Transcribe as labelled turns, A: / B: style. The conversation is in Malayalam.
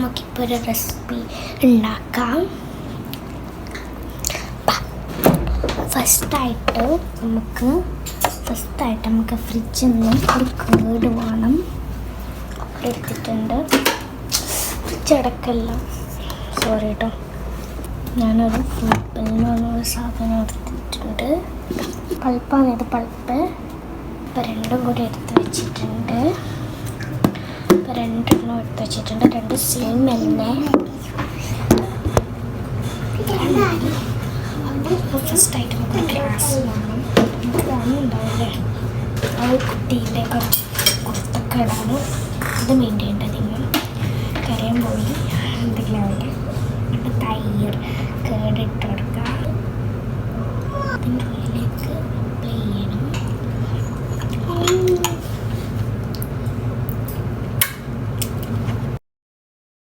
A: നമുക്കിപ്പോൾ ഒരു റെസിപ്പി ഉണ്ടാക്കാം. ഫസ്റ്റായിട്ട് നമുക്ക് ഫ്രിഡ്ജിൽ നിന്ന് ഒരു കേട് വേണം. എടുത്തിട്ടുണ്ട്. ഫ്രിഡ്ജ് അടക്കല്ല, സോറി കേട്ടോ. ഞാനൊരു ഫ്ലിപ്പിൽ നിന്നൊരു സാധനം എടുത്തിട്ടുണ്ട്. പൾപ്പാണിത്, പൾപ്പ്. ഇപ്പോൾ രണ്ടും കൂടി എടുത്ത് വെച്ചിട്ടുണ്ട്. ഇപ്പോൾ രണ്ടെണ്ണം എടുത്ത് വെച്ചിട്ടുണ്ട്. രണ്ട് സെയിം എണ്ണ. അപ്പോൾ ഫസ്റ്റായിട്ട് നമുക്ക് ഗ്ലാസ് വേണം. നമുക്ക് ഉണ്ടാവില്ലേ, ആ കുട്ടിയിലെ കുത്തൊക്കെ ഇടാനും ഇത് മെയിൻറ്റെയിൻ നിങ്ങൾ കരയാൻ പോയി എന്തെങ്കിലും അവിടെ. അപ്പോൾ തൈര് കേടിട്ട് കൊടുക്കുക. അതിൻ്റെ ഉള്ളിലേക്ക് പ്ലേ ചെയ്യണം.